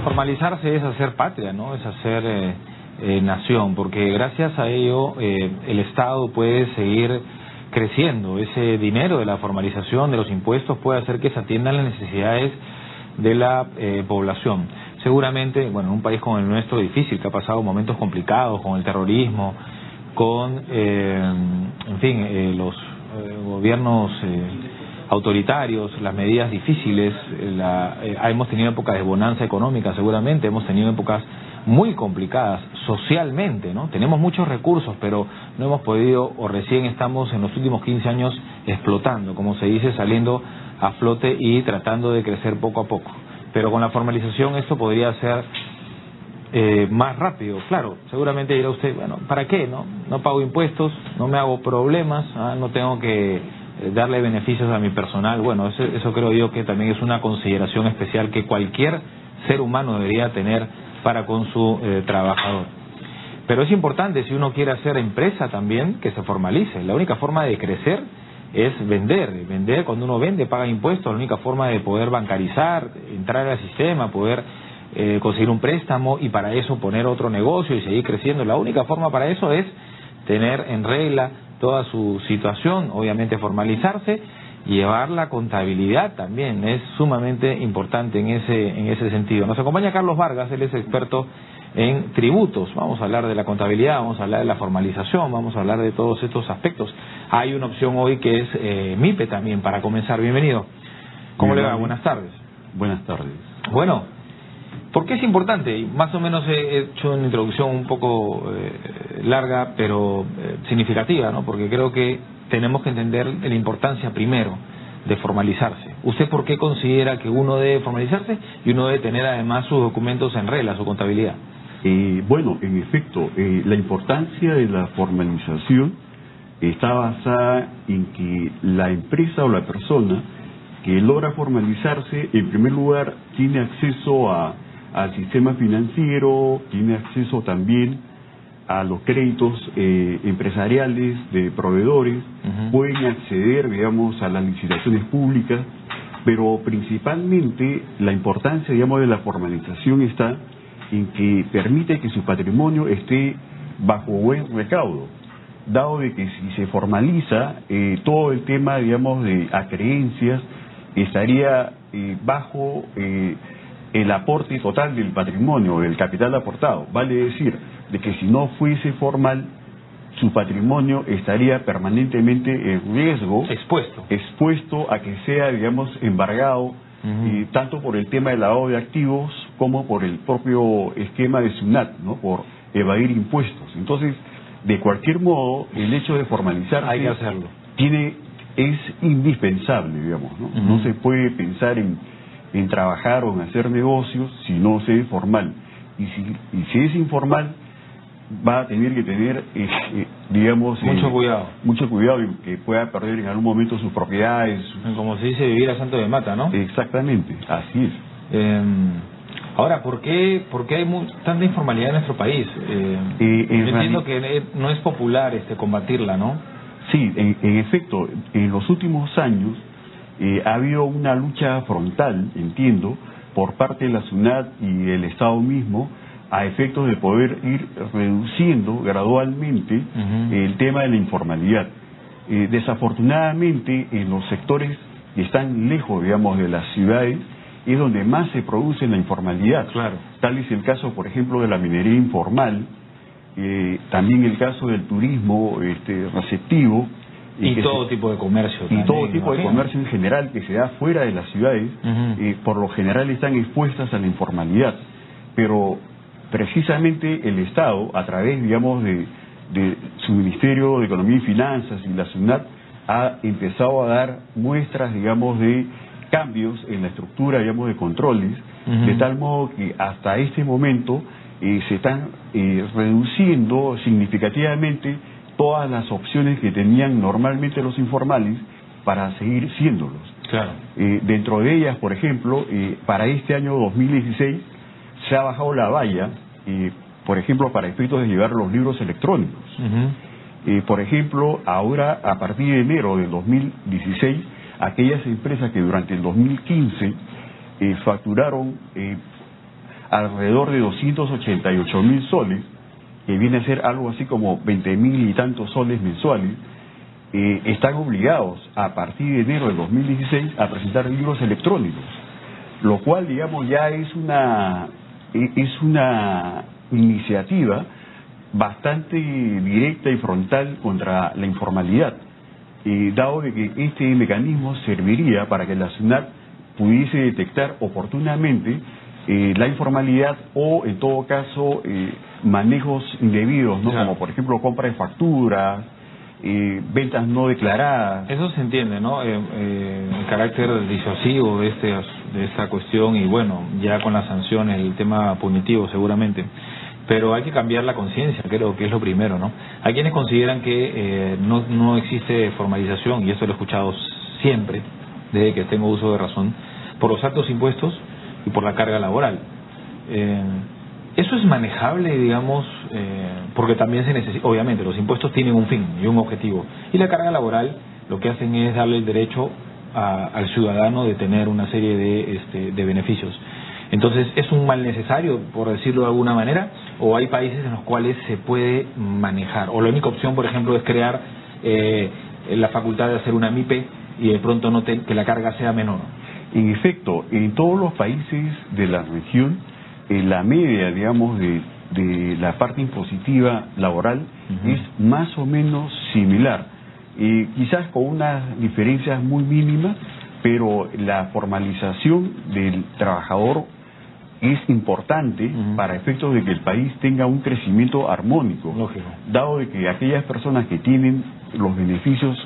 Formalizarse es hacer patria, ¿no? Es hacer nación, porque gracias a ello el Estado puede seguir creciendo. Ese dinero de la formalización de los impuestos puede hacer que se atiendan las necesidades de la población. Seguramente, bueno, en un país como el nuestro difícil, que ha pasado momentos complicados con el terrorismo, con, en fin, los gobiernos autoritarios, las medidas difíciles, hemos tenido épocas de bonanza económica, seguramente hemos tenido épocas muy complicadas socialmente, ¿no? Tenemos muchos recursos, pero no hemos podido, o recién estamos en los últimos 15 años explotando, como se dice, saliendo a flote y tratando de crecer poco a poco. Pero con la formalización esto podría ser más rápido. Claro, seguramente dirá usted, bueno, ¿para qué? No pago impuestos, no me hago problemas, no tengo que darle beneficios a mi personal. Bueno, eso creo yo que también es una consideración especial que cualquier ser humano debería tener para con su trabajador. Pero es importante, si uno quiere hacer empresa también, que se formalice. La única forma de crecer es vender. Vender, cuando uno vende, paga impuestos. La única forma de poder bancarizar, entrar al sistema, poder conseguir un préstamo y para eso poner otro negocio y seguir creciendo. La única forma para eso es tener en regla toda su situación, obviamente formalizarse y llevar la contabilidad también. Es sumamente importante en ese sentido. Nos acompaña Carlos Vargas, él es experto en tributos. Vamos a hablar de la contabilidad, vamos a hablar de la formalización, vamos a hablar de todos estos aspectos. Hay una opción hoy que es MIPE también, para comenzar. Bienvenido. ¿Cómo le va? Buenas tardes. Buenas tardes. Bueno, ¿por qué es importante? Más o menos he hecho una introducción un poco larga, pero significativa, ¿no? Porque creo que tenemos que entender la importancia primero de formalizarse. ¿Usted por qué considera que uno debe formalizarse y uno debe tener además sus documentos en regla, su contabilidad? Bueno, en efecto, la importancia de la formalización está basada en que la empresa o la persona que logra formalizarse, en primer lugar, tiene acceso al sistema financiero, tiene acceso también a los créditos empresariales de proveedores, pueden acceder, digamos, a las licitaciones públicas, pero principalmente la importancia, digamos, de la formalización está en que permite que su patrimonio esté bajo buen recaudo, dado de que si se formaliza todo el tema, digamos, de acreencias, estaría bajo el aporte total del patrimonio, del capital aportado. Vale decir, de que si no fuese formal, su patrimonio estaría permanentemente en riesgo, expuesto a que sea, digamos, embargado, tanto por el tema del lavado de activos como por el propio esquema de SUNAT, ¿no? Por evadir impuestos. Entonces, de cualquier modo, el hecho de formalizarse hay que hacerlo. Es indispensable, digamos, ¿no? No se puede pensar en trabajar o en hacer negocios si no se es formal. Y si es informal, va a tener que tener, digamos... Mucho cuidado y que pueda perder en algún momento sus propiedades. Como se dice, vivir a santo de mata, ¿no? Exactamente, así es. Ahora, ¿por qué hay tanta informalidad en nuestro país? Entiendo que no es popular combatirla, ¿no? Sí, en efecto, en los últimos años ha habido una lucha frontal, entiendo, por parte de la SUNAT y el Estado mismo, a efectos de poder ir reduciendo gradualmente el tema de la informalidad. Desafortunadamente, en los sectores que están lejos, digamos, de las ciudades, es donde más se produce la informalidad. Claro. Tal es el caso, por ejemplo, de la minería informal, también el caso del turismo receptivo. Y todo tipo de comercio. Y todo tipo de comercio en general que se da fuera de las ciudades, por lo general están expuestas a la informalidad. Pero precisamente el Estado, a través, digamos, de su Ministerio de Economía y Finanzas y la SUNAT, ha empezado a dar muestras, digamos, de cambios en la estructura, digamos, de controles, de tal modo que hasta este momento se están reduciendo significativamente todas las opciones que tenían normalmente los informales para seguir siéndolos. Claro. Dentro de ellas, por ejemplo, para este año 2016 se ha bajado la valla, por ejemplo, para efectos de llevar los libros electrónicos. Por ejemplo, ahora, a partir de enero del 2016, aquellas empresas que durante el 2015 facturaron alrededor de 288.000 soles, que viene a ser algo así como 20.000 y tantos soles mensuales, están obligados a partir de enero de 2016 a presentar libros electrónicos, lo cual, digamos, ya es una iniciativa bastante directa y frontal contra la informalidad, dado de que este mecanismo serviría para que la SUNAT pudiese detectar oportunamente la informalidad o, en todo caso, manejos indebidos, ¿no? Como por ejemplo compra de facturas, ventas no declaradas. Eso se entiende, ¿no? El carácter disuasivo de esta cuestión, y bueno, ya con las sanciones, el tema punitivo seguramente. Pero hay que cambiar la conciencia, creo que es lo primero, ¿no? Hay quienes consideran que no existe formalización, y eso lo he escuchado siempre, desde que tengo uso de razón, por los altos impuestos y por la carga laboral. Eso es manejable, digamos, porque también se necesita, obviamente, los impuestos tienen un fin y un objetivo, y la carga laboral lo que hacen es darle el derecho al ciudadano de tener una serie de beneficios. Entonces, ¿es un mal necesario, por decirlo de alguna manera, o hay países en los cuales se puede manejar? O la única opción, por ejemplo, es crear la facultad de hacer una MIPE y de pronto que la carga sea menor. En efecto, en todos los países de la región, la media, digamos, de la parte impositiva laboral es más o menos similar, quizás con unas diferencias muy mínimas, pero la formalización del trabajador es importante para efectos de que el país tenga un crecimiento armónico. Lógico. Dado de que aquellas personas que tienen los beneficios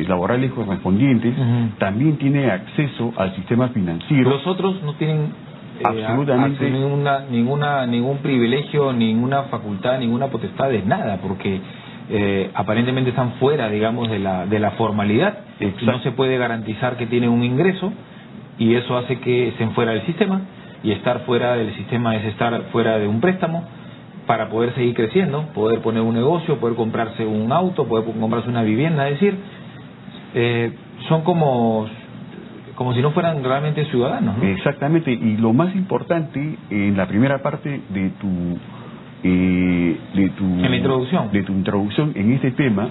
laborales correspondientes también tienen acceso al sistema financiero. Los otros no tienen absolutamente ningún privilegio, ninguna facultad, ninguna potestad de nada, porque aparentemente están fuera, digamos, de la formalidad. No se puede garantizar que tienen un ingreso, y eso hace que estén fuera del sistema, y estar fuera del sistema es estar fuera de un préstamo para poder seguir creciendo, poder poner un negocio, poder comprarse un auto, poder comprarse una vivienda. Es decir, son como si no fueran realmente ciudadanos, ¿no? Exactamente, y lo más importante en la primera parte de la introducción en este tema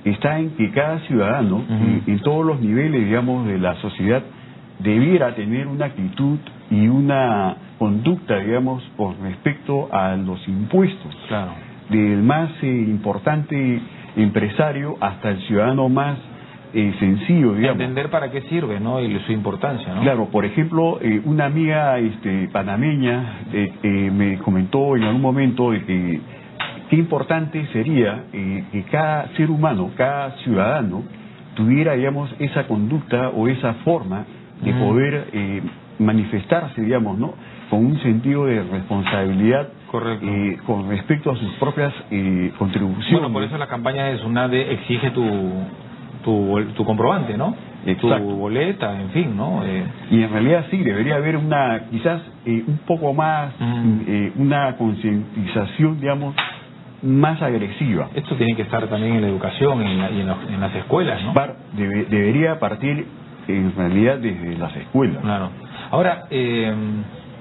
está en que cada ciudadano en todos los niveles, digamos, de la sociedad debiera tener una actitud y una conducta, digamos, con respecto a los impuestos. Claro. Del más importante empresario hasta el ciudadano más sencillo, digamos. Entender para qué sirve, ¿no? Y su importancia, ¿no? Claro, por ejemplo, una amiga panameña me comentó en algún momento de que qué importante sería que cada ser humano, cada ciudadano tuviera, digamos, esa conducta o esa forma de poder manifestarse, digamos, ¿no? Con un sentido de responsabilidad. Correcto. Con respecto a sus propias contribuciones. Bueno, por eso la campaña de SUNAT exige tu comprobante, ¿no? Exacto. Tu boleta, en fin, ¿no? Y en realidad sí, debería haber quizás un poco más, una concientización, digamos, más agresiva. Esto tiene que estar también en la educación y en las escuelas, ¿no? Debería partir en realidad desde las escuelas. Claro. Ahora,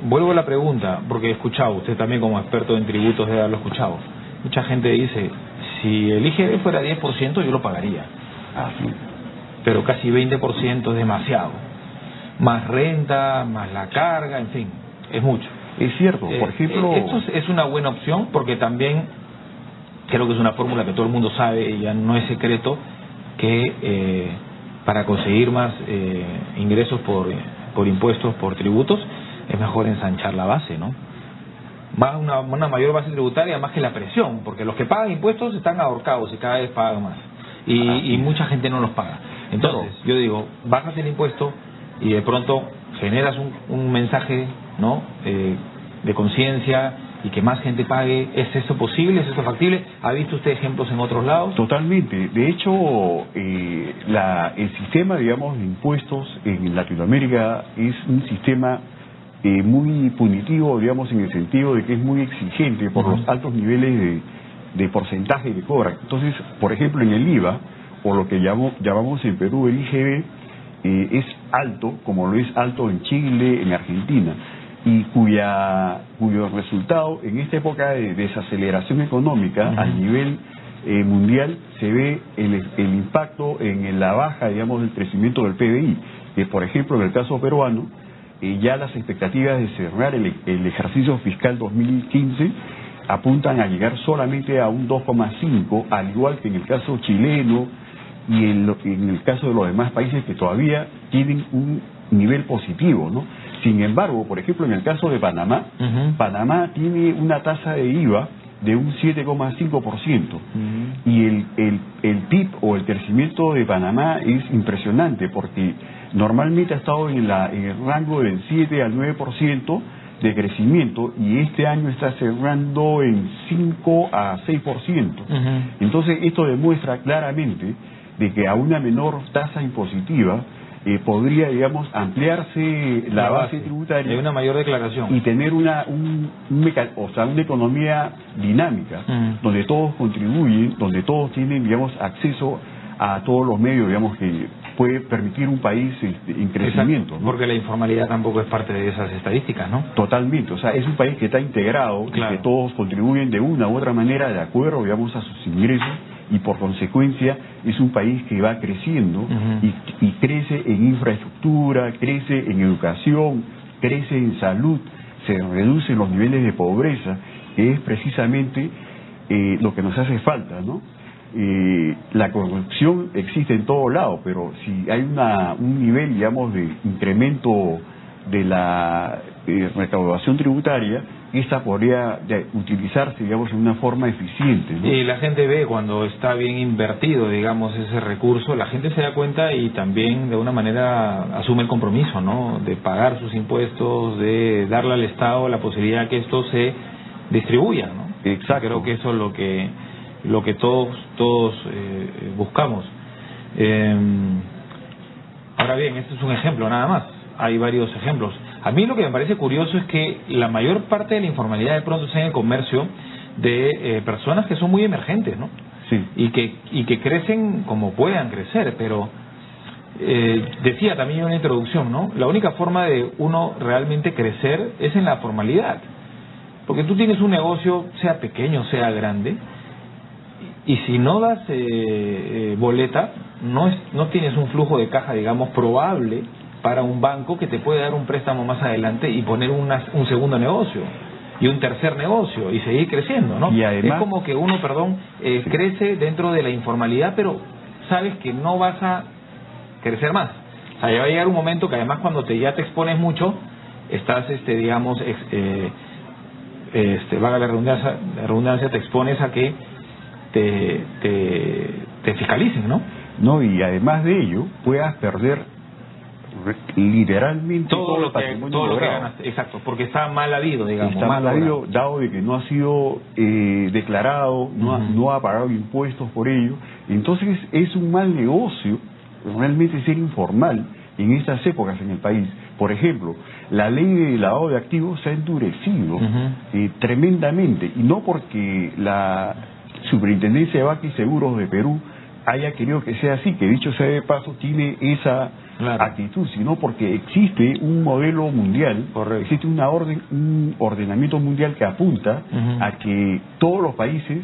vuelvo a la pregunta, porque he escuchado, usted también como experto en tributos debe haberlo escuchado. Mucha gente dice, si el IGB fuera 10% yo lo pagaría. Sí. Pero casi 20% es demasiado. Más renta, más la carga, en fin, es mucho. Es cierto, por ejemplo... Esto es una buena opción, porque también creo que es una fórmula que todo el mundo sabe, y ya no es secreto, que para conseguir más ingresos por impuestos, por tributos, es mejor ensanchar la base, ¿no? Una mayor base tributaria, más que la presión, porque los que pagan impuestos están ahorcados y cada vez pagan más. Y mucha gente no los paga. Entonces, yo digo, bajas el impuesto y de pronto generas un mensaje, ¿no? De conciencia, y que más gente pague. ¿Es eso posible? ¿Es eso factible? ¿Ha visto usted ejemplos en otros lados? Totalmente. De hecho, el sistema, digamos, de impuestos en Latinoamérica es un sistema muy punitivo, digamos, en el sentido de que es muy exigente por los altos niveles de porcentaje que cobra. Entonces, por ejemplo, en el IVA, o lo que llamamos en Perú el IGB, es alto, como lo es alto en Chile, en Argentina. y cuyo resultado en esta época de desaceleración económica a nivel mundial se ve el impacto en la baja, digamos, del crecimiento del PBI, que por ejemplo en el caso peruano ya las expectativas de cerrar el ejercicio fiscal 2015 apuntan a llegar solamente a un 2,5, al igual que en el caso chileno y en el caso de los demás países que todavía tienen un nivel positivo, ¿no? Sin embargo, por ejemplo, en el caso de Panamá, Panamá tiene una tasa de IVA de un 7,5%, y el PIB o el crecimiento de Panamá es impresionante porque normalmente ha estado en el rango del 7 al 9% de crecimiento y este año está cerrando en 5 a 6%. Entonces esto demuestra claramente de que a una menor tasa impositiva podría, digamos, ampliarse la base tributaria. Hay una mayor declaración. Y tener una economía dinámica, donde todos contribuyen, donde todos tienen, digamos, acceso a todos los medios, digamos, que puede permitir un país en crecimiento, ¿no? Porque la informalidad tampoco es parte de esas estadísticas, ¿no? Totalmente, o sea, es un país que está integrado, claro, y que todos contribuyen de una u otra manera de acuerdo, digamos, a sus ingresos, y por consecuencia es un país que va creciendo y crece en infraestructura, crece en educación, crece en salud, se reducen los niveles de pobreza, que es precisamente lo que nos hace falta, ¿no? La corrupción existe en todo lado, pero si hay un nivel, digamos, de incremento de la recaudación tributaria, esta podría utilizarse, digamos, de una forma eficiente, ¿no? Y la gente ve cuando está bien invertido, digamos, ese recurso, la gente se da cuenta y también de alguna manera asume el compromiso, ¿no? De pagar sus impuestos, de darle al Estado la posibilidad que esto se distribuya, ¿no? Exacto. Creo que eso es lo que todos buscamos. Ahora bien, este es un ejemplo nada más, hay varios ejemplos. A mí lo que me parece curioso es que la mayor parte de la informalidad de pronto está en el comercio de personas que son muy emergentes, ¿no? Sí. Y que crecen como puedan crecer, pero decía también en una introducción, ¿no? La única forma de uno realmente crecer es en la formalidad, porque tú tienes un negocio, sea pequeño, sea grande, y si no das boleta, no tienes un flujo de caja, digamos, probable para un banco que te puede dar un préstamo más adelante y poner un segundo negocio y un tercer negocio y seguir creciendo, ¿no? Y además, es como que uno, crece dentro de la informalidad, pero sabes que no vas a crecer más. O sea, ya va a llegar un momento que además cuando ya te expones mucho, estás, digamos, valga la redundancia, te expones a que te fiscalicen, ¿no? No, y además de ello, puedas perder literalmente todo lo que ganaste, exacto, porque está mal habido, digamos. Está mal habido, dado de que no ha sido declarado, no ha pagado impuestos por ello. Entonces es un mal negocio realmente ser informal en estas épocas en el país. Por ejemplo, la ley de lavado de activos se ha endurecido tremendamente, y no porque la Superintendencia de Banca y Seguros de Perú haya querido que sea así, que dicho sea de paso tiene esa actitud, sino porque existe un modelo mundial, existe un ordenamiento mundial que apunta a que todos los países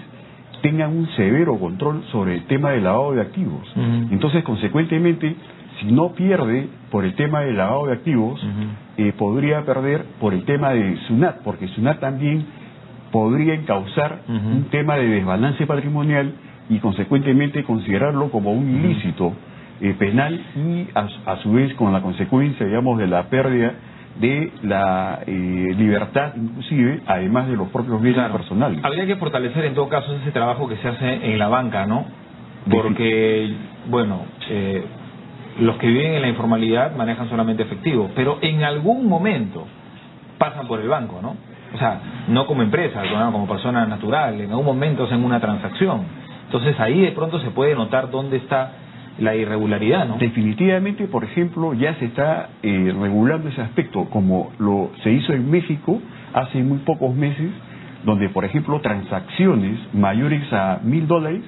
tengan un severo control sobre el tema del lavado de activos. Entonces, consecuentemente, si no pierde por el tema del lavado de activos, podría perder por el tema de SUNAT, porque SUNAT también podría encauzar un tema de desbalance patrimonial y consecuentemente considerarlo como un ilícito penal, y a su vez con la consecuencia, digamos, de la pérdida de la libertad, inclusive, además de los propios bienes personales. Habría que fortalecer en todo caso ese trabajo que se hace en la banca, ¿no? Porque, bueno, los que viven en la informalidad manejan solamente efectivo, pero en algún momento pasan por el banco, ¿no? O sea, no como empresa, como persona natural, en algún momento hacen una transacción. Entonces ahí de pronto se puede notar dónde está la irregularidad, ¿no? Definitivamente, por ejemplo, ya se está regulando ese aspecto, como se hizo en México hace muy pocos meses, donde, por ejemplo, transacciones mayores a $1,000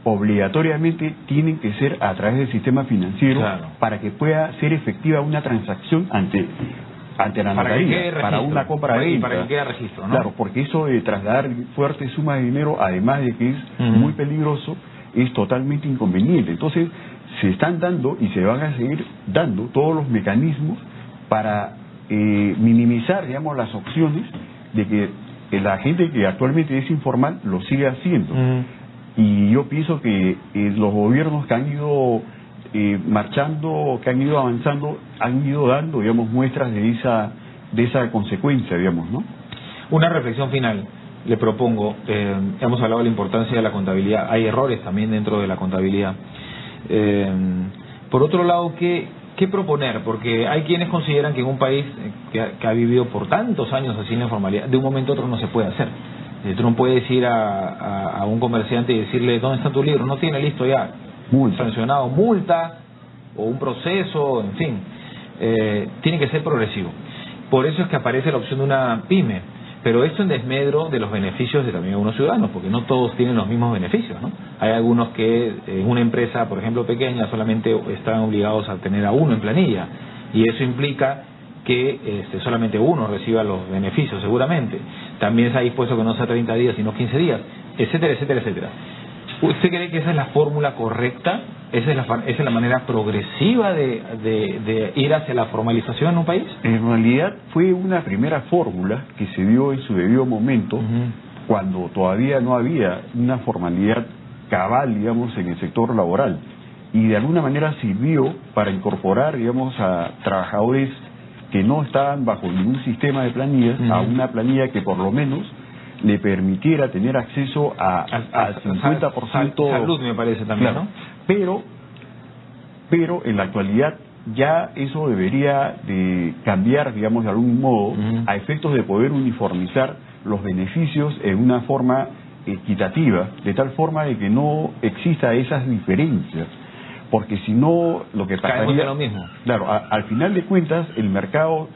obligatoriamente tienen que ser a través del sistema financiero, para que pueda ser efectiva una transacción ante ante la notaría para una compra-venta. Para que quede registro, ¿no? Claro, porque eso de trasladar fuertes sumas de dinero, además de que es muy peligroso, es totalmente inconveniente. Entonces, se están dando y se van a seguir dando todos los mecanismos para minimizar, digamos, las opciones de que la gente que actualmente es informal lo siga haciendo. Y yo pienso que los gobiernos que han ido marchando, que han ido avanzando, han ido dando, digamos, muestras de esa consecuencia, digamos, ¿no? Una reflexión final le propongo. Hemos hablado de la importancia de la contabilidad. Hay errores también dentro de la contabilidad. Por otro lado, ¿qué proponer? Porque hay quienes consideran que en un país que ha vivido por tantos años así en la informalidad, de un momento a otro no se puede hacer. Tú no puedes ir a un comerciante y decirle, ¿dónde está tu libro? No tiene, listo ya. Sancionado, multa o un proceso, en fin. Tiene que ser progresivo. Por eso es que aparece la opción de una pyme. Pero esto en desmedro de los beneficios de también algunos ciudadanos, porque no todos tienen los mismos beneficios, ¿no? Hay algunos que en una empresa, por ejemplo, pequeña, solamente están obligados a tener a uno en planilla, y eso implica que solamente uno reciba los beneficios, seguramente. También se ha dispuesto que no sea 30 días, sino 15 días, etcétera, etcétera, etcétera. ¿Usted cree que esa es la fórmula correcta? ¿Esa es la manera progresiva de ir hacia la formalización en un país? En realidad fue una primera fórmula que se dio en su debido momento, cuando todavía no había una formalidad cabal, digamos, en el sector laboral. Y de alguna manera sirvió para incorporar, digamos, a trabajadores que no estaban bajo ningún sistema de planillas, a una planilla que por lo menos le permitiera tener acceso al 50%... Salud, me parece también, claro, ¿no? Pero en la actualidad ya eso debería de cambiar, digamos, de algún modo, a efectos de poder uniformizar los beneficios en una forma equitativa, de tal forma de que no exista esas diferencias. Porque si no, lo que pasaría... lo mismo. Claro, al final de cuentas, el mercado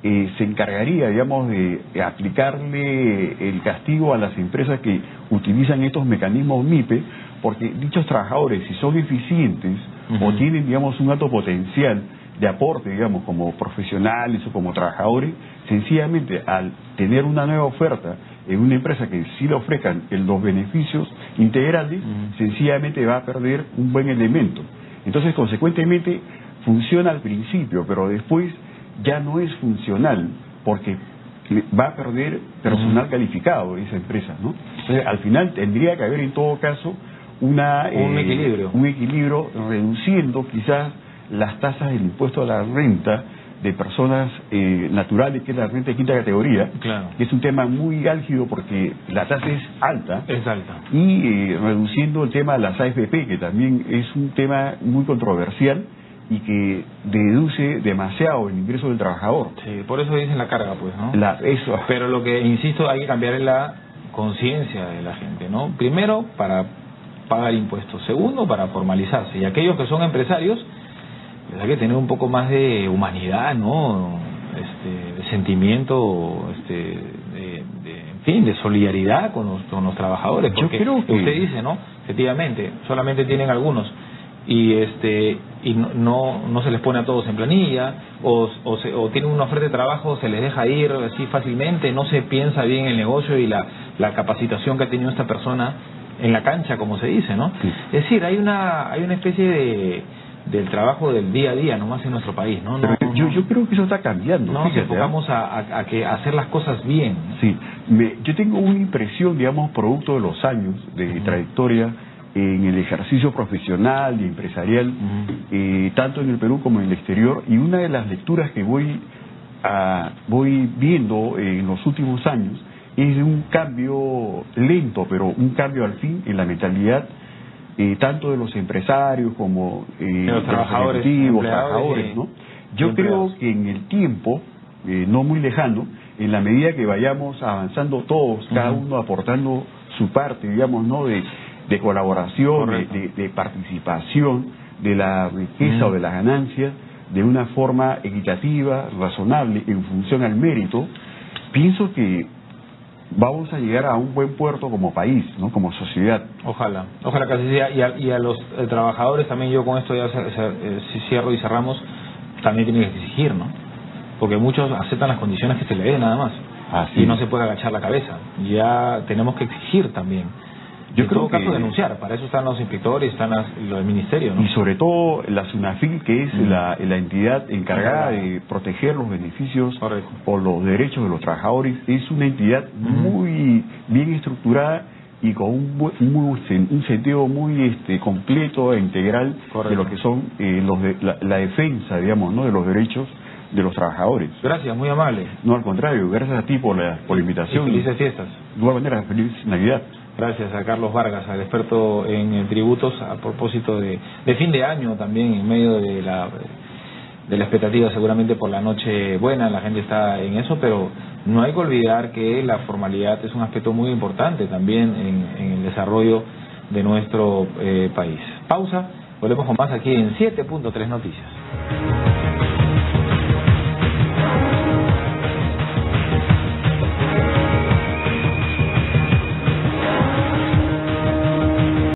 se encargaría, digamos, de aplicarle el castigo a las empresas que utilizan estos mecanismos MIPE, porque dichos trabajadores, si son eficientes o tienen, digamos, un alto potencial de aporte, digamos, como profesionales o como trabajadores, sencillamente al tener una nueva oferta en una empresa que sí le ofrezcan los beneficios integrales, sencillamente va a perder un buen elemento. Entonces, consecuentemente, funciona al principio, pero después ya no es funcional, porque va a perder personal calificado esa empresa, ¿no? Entonces, al final tendría que haber en todo caso un equilibrio, reduciendo quizás las tasas del impuesto a la renta de personas naturales, que es la renta de quinta categoría, que es un tema muy álgido porque la tasa es alta, y reduciendo el tema de las AFP, que también es un tema muy controversial y que deduce demasiado el ingreso del trabajador. Sí, por eso dicen la carga, pues, ¿no? Eso. Pero lo que, insisto, hay que cambiar es la conciencia de la gente, ¿no? Primero, para pagar impuestos. Segundo, para formalizarse. Y aquellos que son empresarios, hay que tener un poco más de humanidad, ¿no? De sentimiento, en fin, de solidaridad con los trabajadores. Porque yo creo que usted dice, ¿no? Efectivamente, solamente tienen algunos. Y no se les pone a todos en planilla, o tienen una oferta de trabajo, se les deja ir así fácilmente, no se piensa bien el negocio y la capacitación que ha tenido esta persona en la cancha, como se dice, ¿no? Sí. Es decir, hay una especie del trabajo del día a día nomás en nuestro país, ¿no? Yo creo que eso está cambiando. No nos enfocamos a hacer las cosas bien. Sí, yo tengo una impresión, digamos, producto de los años de trayectoria en el ejercicio profesional y empresarial, tanto en el Perú como en el exterior, y una de las lecturas que voy viendo en los últimos años es de un cambio lento, pero un cambio al fin en la mentalidad tanto de los empresarios como de los trabajadores, ¿no? Yo creo que en el tiempo, no muy lejano, en la medida que vayamos avanzando todos, cada uno aportando su parte, digamos, ¿no? de colaboración, de participación de la riqueza o de las ganancias, de una forma equitativa, razonable, en función al mérito, pienso que vamos a llegar a un buen puerto como país, ¿no? Como sociedad. Ojalá que así sea. Y a los trabajadores también, yo con esto ya cierro y cerramos, también tienen que exigir, ¿no? porque muchos aceptan las condiciones que se le den nada más. Así y no se puede agachar la cabeza. Ya tenemos que exigir también. Yo en creo todo caso que denunciar, para eso están los inspectores, están los del ministerio, ¿no? Y sobre todo la SUNAFIL, que es la entidad encargada de proteger los beneficios Correcto. o los derechos de los trabajadores, es una entidad muy bien estructurada y con un sentido muy completo e integral. Correcto. De lo que son la defensa, digamos, ¿no?, de los derechos de los trabajadores. Gracias, muy amable. No, al contrario, gracias a ti por la invitación. Y felices fiestas. De igual manera, feliz Navidad. Gracias a Carlos Vargas, al experto en tributos, a propósito de fin de año también, en medio de la expectativa seguramente por la noche buena, la gente está en eso, pero no hay que olvidar que la formalidad es un aspecto muy importante también en el desarrollo de nuestro país. Pausa, volvemos con más aquí en 7.3 Noticias.